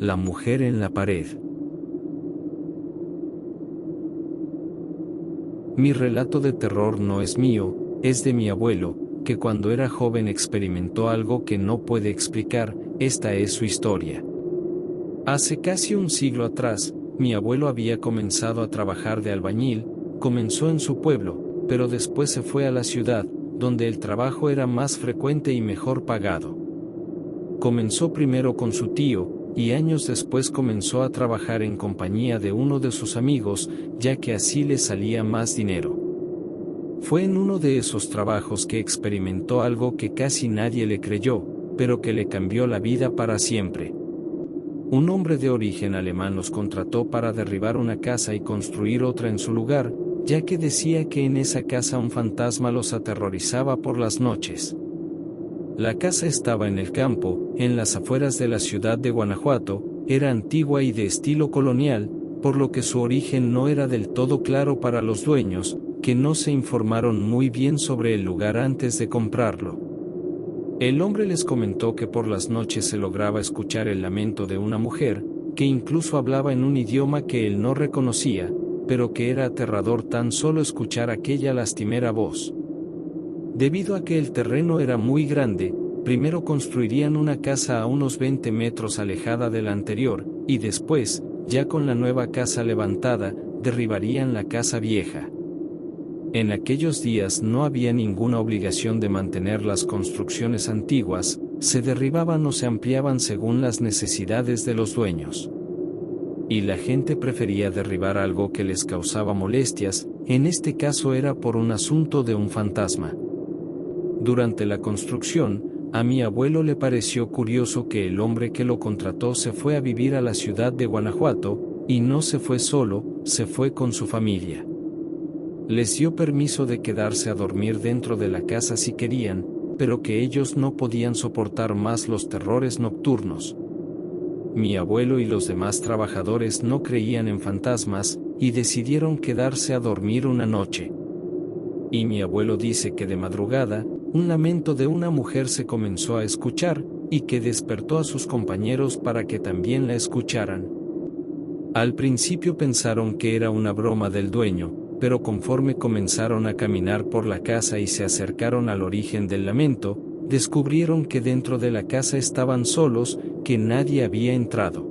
La mujer en la pared. Mi relato de terror no es mío, es de mi abuelo, que cuando era joven experimentó algo que no puede explicar. Esta es su historia. Hace casi un siglo atrás, mi abuelo había comenzado a trabajar de albañil. Comenzó en su pueblo, pero después se fue a la ciudad, donde el trabajo era más frecuente y mejor pagado. Comenzó primero con su tío, y años después comenzó a trabajar en compañía de uno de sus amigos, ya que así le salía más dinero. Fue en uno de esos trabajos que experimentó algo que casi nadie le creyó, pero que le cambió la vida para siempre. Un hombre de origen alemán los contrató para derribar una casa y construir otra en su lugar, ya que decía que en esa casa un fantasma los aterrorizaba por las noches. La casa estaba en el campo, en las afueras de la ciudad de Guanajuato, era antigua y de estilo colonial, por lo que su origen no era del todo claro para los dueños, que no se informaron muy bien sobre el lugar antes de comprarlo. El hombre les comentó que por las noches se lograba escuchar el lamento de una mujer, que incluso hablaba en un idioma que él no reconocía, pero que era aterrador tan solo escuchar aquella lastimera voz. Debido a que el terreno era muy grande, primero construirían una casa a unos 20 metros alejada de la anterior, y después, ya con la nueva casa levantada, derribarían la casa vieja. En aquellos días no había ninguna obligación de mantener las construcciones antiguas, se derribaban o se ampliaban según las necesidades de los dueños. Y la gente prefería derribar algo que les causaba molestias, en este caso era por un asunto de un fantasma. Durante la construcción, a mi abuelo le pareció curioso que el hombre que lo contrató se fue a vivir a la ciudad de Guanajuato, y no se fue solo, se fue con su familia. Les dio permiso de quedarse a dormir dentro de la casa si querían, pero que ellos no podían soportar más los terrores nocturnos. Mi abuelo y los demás trabajadores no creían en fantasmas, y decidieron quedarse a dormir una noche. Y mi abuelo dice que de madrugada, un lamento de una mujer se comenzó a escuchar, y que despertó a sus compañeros para que también la escucharan. Al principio pensaron que era una broma del dueño, pero conforme comenzaron a caminar por la casa y se acercaron al origen del lamento, descubrieron que dentro de la casa estaban solos, que nadie había entrado.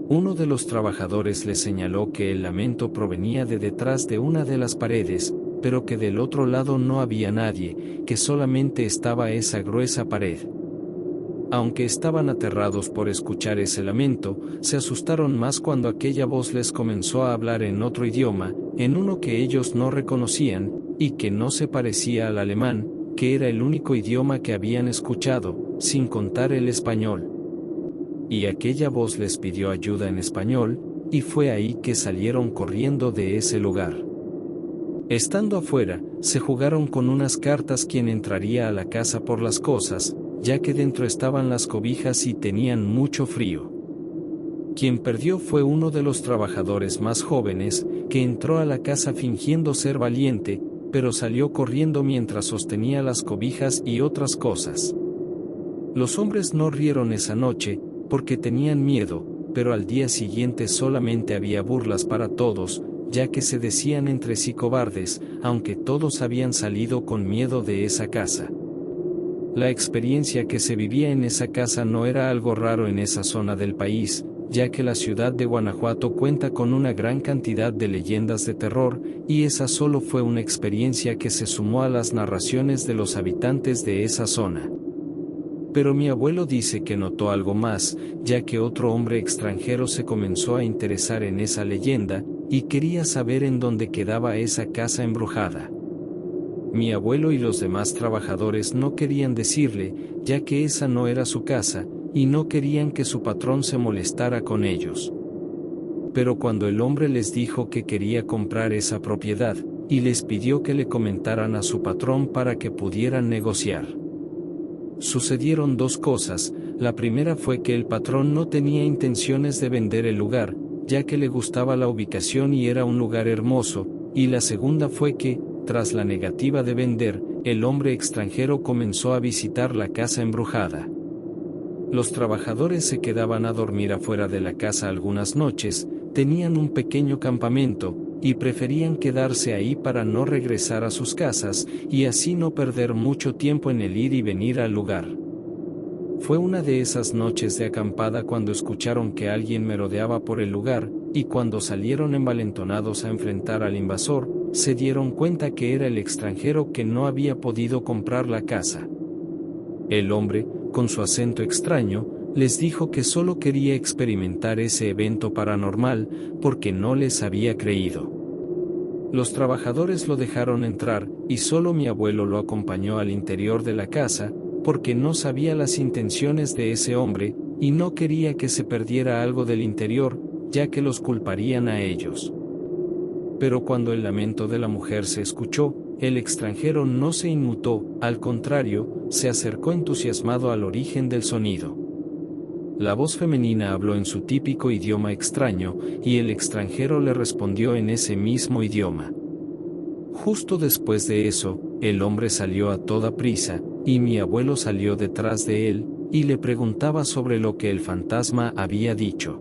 Uno de los trabajadores les señaló que el lamento provenía de detrás de una de las paredes, pero que del otro lado no había nadie, que solamente estaba esa gruesa pared. Aunque estaban aterrados por escuchar ese lamento, se asustaron más cuando aquella voz les comenzó a hablar en otro idioma, en uno que ellos no reconocían, y que no se parecía al alemán, que era el único idioma que habían escuchado, sin contar el español. Y aquella voz les pidió ayuda en español, y fue ahí que salieron corriendo de ese lugar. Estando afuera, se jugaron con unas cartas quién entraría a la casa por las cosas, ya que dentro estaban las cobijas y tenían mucho frío. Quien perdió fue uno de los trabajadores más jóvenes, que entró a la casa fingiendo ser valiente, pero salió corriendo mientras sostenía las cobijas y otras cosas. Los hombres no rieron esa noche, porque tenían miedo, pero al día siguiente solamente había burlas para todos, ya que se decían entre sí cobardes, aunque todos habían salido con miedo de esa casa. La experiencia que se vivía en esa casa no era algo raro en esa zona del país, ya que la ciudad de Guanajuato cuenta con una gran cantidad de leyendas de terror, y esa solo fue una experiencia que se sumó a las narraciones de los habitantes de esa zona. Pero mi abuelo dice que notó algo más, ya que otro hombre extranjero se comenzó a interesar en esa leyenda, y quería saber en dónde quedaba esa casa embrujada. Mi abuelo y los demás trabajadores no querían decirle, ya que esa no era su casa, y no querían que su patrón se molestara con ellos. Pero cuando el hombre les dijo que quería comprar esa propiedad, y les pidió que le comentaran a su patrón para que pudieran negociar. Sucedieron dos cosas. La primera fue que el patrón no tenía intenciones de vender el lugar, ya que le gustaba la ubicación y era un lugar hermoso, y la segunda fue que, tras la negativa de vender, el hombre extranjero comenzó a visitar la casa embrujada. Los trabajadores se quedaban a dormir afuera de la casa algunas noches, tenían un pequeño campamento, y preferían quedarse ahí para no regresar a sus casas, y así no perder mucho tiempo en el ir y venir al lugar. Fue una de esas noches de acampada cuando escucharon que alguien merodeaba por el lugar, y cuando salieron envalentonados a enfrentar al invasor, se dieron cuenta que era el extranjero que no había podido comprar la casa. El hombre, con su acento extraño, les dijo que solo quería experimentar ese evento paranormal, porque no les había creído. Los trabajadores lo dejaron entrar, y solo mi abuelo lo acompañó al interior de la casa, porque no sabía las intenciones de ese hombre, y no quería que se perdiera algo del interior, ya que los culparían a ellos. Pero cuando el lamento de la mujer se escuchó, el extranjero no se inmutó, al contrario, se acercó entusiasmado al origen del sonido. La voz femenina habló en su típico idioma extraño, y el extranjero le respondió en ese mismo idioma. Justo después de eso, el hombre salió a toda prisa, y mi abuelo salió detrás de él, y le preguntaba sobre lo que el fantasma había dicho.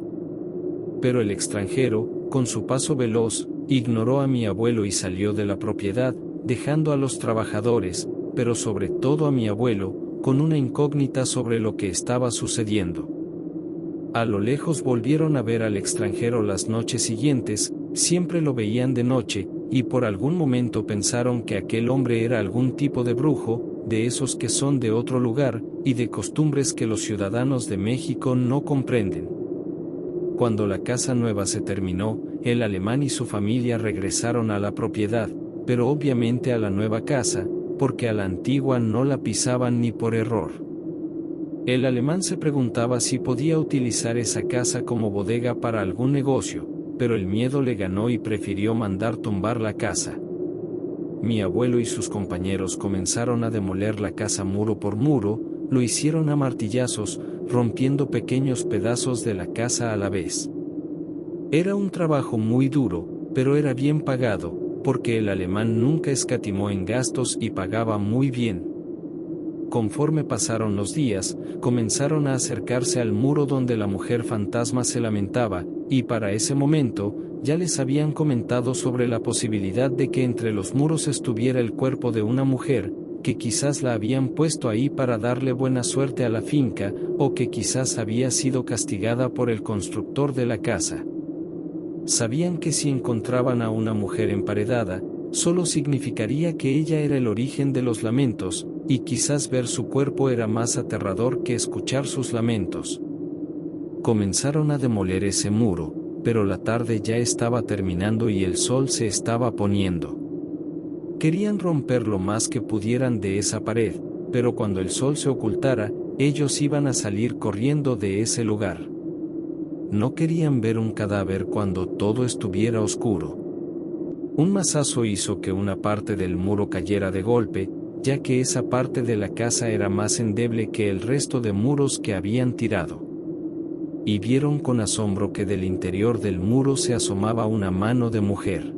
Pero el extranjero, con su paso veloz, ignoró a mi abuelo y salió de la propiedad, dejando a los trabajadores, pero sobre todo a mi abuelo, con una incógnita sobre lo que estaba sucediendo. A lo lejos volvieron a ver al extranjero las noches siguientes, siempre lo veían de noche, y por algún momento pensaron que aquel hombre era algún tipo de brujo, de esos que son de otro lugar, y de costumbres que los ciudadanos de México no comprenden. Cuando la casa nueva se terminó, el alemán y su familia regresaron a la propiedad, pero obviamente a la nueva casa, porque a la antigua no la pisaban ni por error. El alemán se preguntaba si podía utilizar esa casa como bodega para algún negocio, pero el miedo le ganó y prefirió mandar tumbar la casa. Mi abuelo y sus compañeros comenzaron a demoler la casa muro por muro, lo hicieron a martillazos, rompiendo pequeños pedazos de la casa a la vez. Era un trabajo muy duro, pero era bien pagado, porque el alemán nunca escatimó en gastos y pagaba muy bien. Conforme pasaron los días, comenzaron a acercarse al muro donde la mujer fantasma se lamentaba, y para ese momento, ya les habían comentado sobre la posibilidad de que entre los muros estuviera el cuerpo de una mujer, que quizás la habían puesto ahí para darle buena suerte a la finca, o que quizás había sido castigada por el constructor de la casa. Sabían que si encontraban a una mujer emparedada, solo significaría que ella era el origen de los lamentos, y quizás ver su cuerpo era más aterrador que escuchar sus lamentos. Comenzaron a demoler ese muro, pero la tarde ya estaba terminando y el sol se estaba poniendo. Querían romper lo más que pudieran de esa pared, pero cuando el sol se ocultara, ellos iban a salir corriendo de ese lugar. No querían ver un cadáver cuando todo estuviera oscuro. Un mazazo hizo que una parte del muro cayera de golpe, ya que esa parte de la casa era más endeble que el resto de muros que habían tirado. Y vieron con asombro que del interior del muro se asomaba una mano de mujer.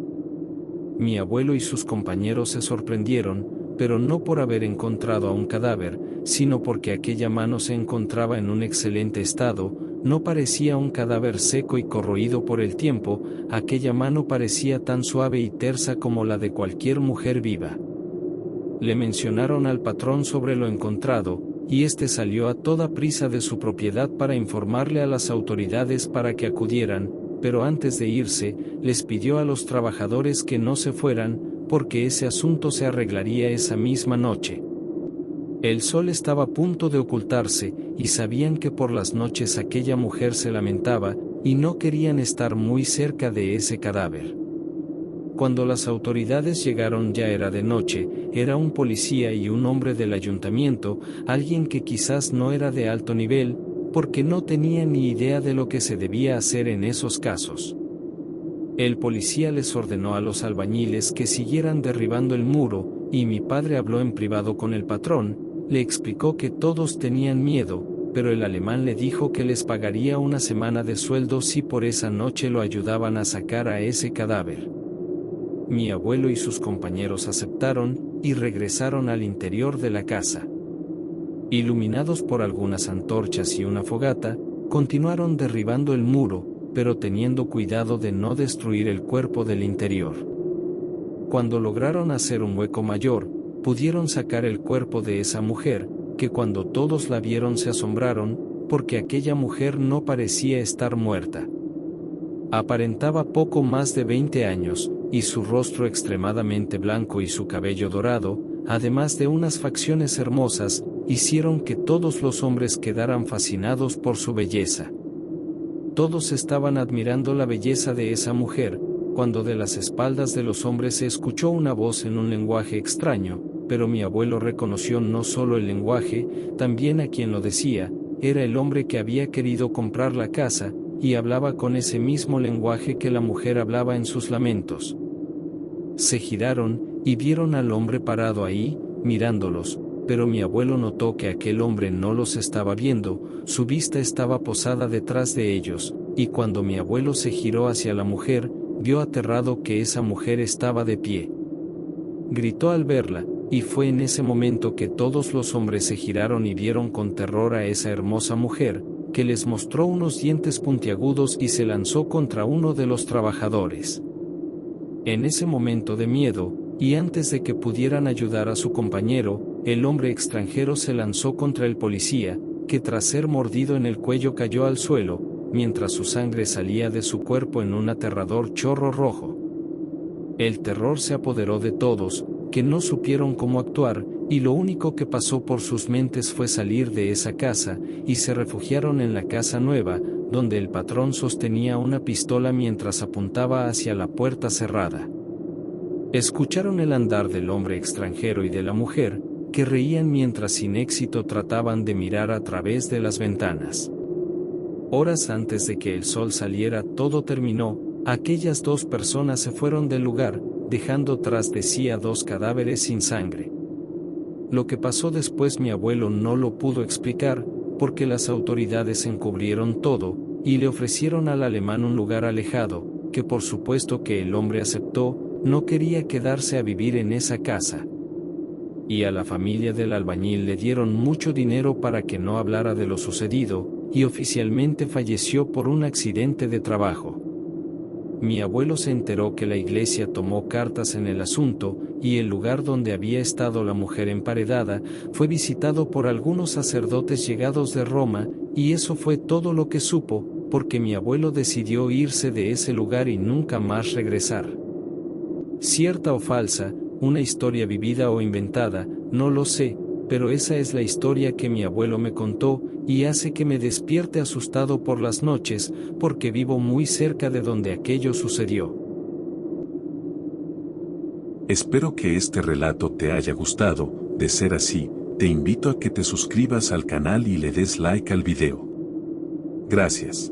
Mi abuelo y sus compañeros se sorprendieron, pero no por haber encontrado a un cadáver, sino porque aquella mano se encontraba en un excelente estado, no parecía un cadáver seco y corroído por el tiempo, aquella mano parecía tan suave y tersa como la de cualquier mujer viva. Le mencionaron al patrón sobre lo encontrado, y este salió a toda prisa de su propiedad para informarle a las autoridades para que acudieran, pero antes de irse, les pidió a los trabajadores que no se fueran, porque ese asunto se arreglaría esa misma noche. El sol estaba a punto de ocultarse, y sabían que por las noches aquella mujer se lamentaba, y no querían estar muy cerca de ese cadáver. Cuando las autoridades llegaron ya era de noche, era un policía y un hombre del ayuntamiento, alguien que quizás no era de alto nivel, porque no tenía ni idea de lo que se debía hacer en esos casos. El policía les ordenó a los albañiles que siguieran derribando el muro, y mi padre habló en privado con el patrón, le explicó que todos tenían miedo, pero el alemán le dijo que les pagaría una semana de sueldo si por esa noche lo ayudaban a sacar a ese cadáver. Mi abuelo y sus compañeros aceptaron, y regresaron al interior de la casa. Iluminados por algunas antorchas y una fogata, continuaron derribando el muro, pero teniendo cuidado de no destruir el cuerpo del interior. Cuando lograron hacer un hueco mayor, pudieron sacar el cuerpo de esa mujer, que cuando todos la vieron se asombraron, porque aquella mujer no parecía estar muerta. Aparentaba poco más de 20 años, y su rostro extremadamente blanco y su cabello dorado, además de unas facciones hermosas, hicieron que todos los hombres quedaran fascinados por su belleza. Todos estaban admirando la belleza de esa mujer, cuando de las espaldas de los hombres se escuchó una voz en un lenguaje extraño, pero mi abuelo reconoció no solo el lenguaje, también a quien lo decía, era el hombre que había querido comprar la casa, y hablaba con ese mismo lenguaje que la mujer hablaba en sus lamentos. Se giraron, y vieron al hombre parado ahí, mirándolos, pero mi abuelo notó que aquel hombre no los estaba viendo, su vista estaba posada detrás de ellos, y cuando mi abuelo se giró hacia la mujer, vio aterrado que esa mujer estaba de pie. Gritó al verla, y fue en ese momento que todos los hombres se giraron y vieron con terror a esa hermosa mujer, que les mostró unos dientes puntiagudos y se lanzó contra uno de los trabajadores. En ese momento de miedo, y antes de que pudieran ayudar a su compañero, el hombre extranjero se lanzó contra el policía, que tras ser mordido en el cuello cayó al suelo, mientras su sangre salía de su cuerpo en un aterrador chorro rojo. El terror se apoderó de todos, que no supieron cómo actuar, y lo único que pasó por sus mentes fue salir de esa casa, y se refugiaron en la casa nueva, donde el patrón sostenía una pistola mientras apuntaba hacia la puerta cerrada. Escucharon el andar del hombre extranjero y de la mujer, que reían mientras sin éxito trataban de mirar a través de las ventanas. Horas antes de que el sol saliera todo terminó, aquellas dos personas se fueron del lugar, dejando tras de sí a dos cadáveres sin sangre. Lo que pasó después mi abuelo no lo pudo explicar, porque las autoridades encubrieron todo, y le ofrecieron al alemán un lugar alejado, que por supuesto que el hombre aceptó, no quería quedarse a vivir en esa casa. Y a la familia del albañil le dieron mucho dinero para que no hablara de lo sucedido, y oficialmente falleció por un accidente de trabajo. Mi abuelo se enteró que la iglesia tomó cartas en el asunto, y el lugar donde había estado la mujer emparedada, fue visitado por algunos sacerdotes llegados de Roma, y eso fue todo lo que supo, porque mi abuelo decidió irse de ese lugar y nunca más regresar. Cierta o falsa, una historia vivida o inventada, no lo sé, pero esa es la historia que mi abuelo me contó, y hace que me despierte asustado por las noches, porque vivo muy cerca de donde aquello sucedió. Espero que este relato te haya gustado. De ser así, te invito a que te suscribas al canal y le des like al video. Gracias.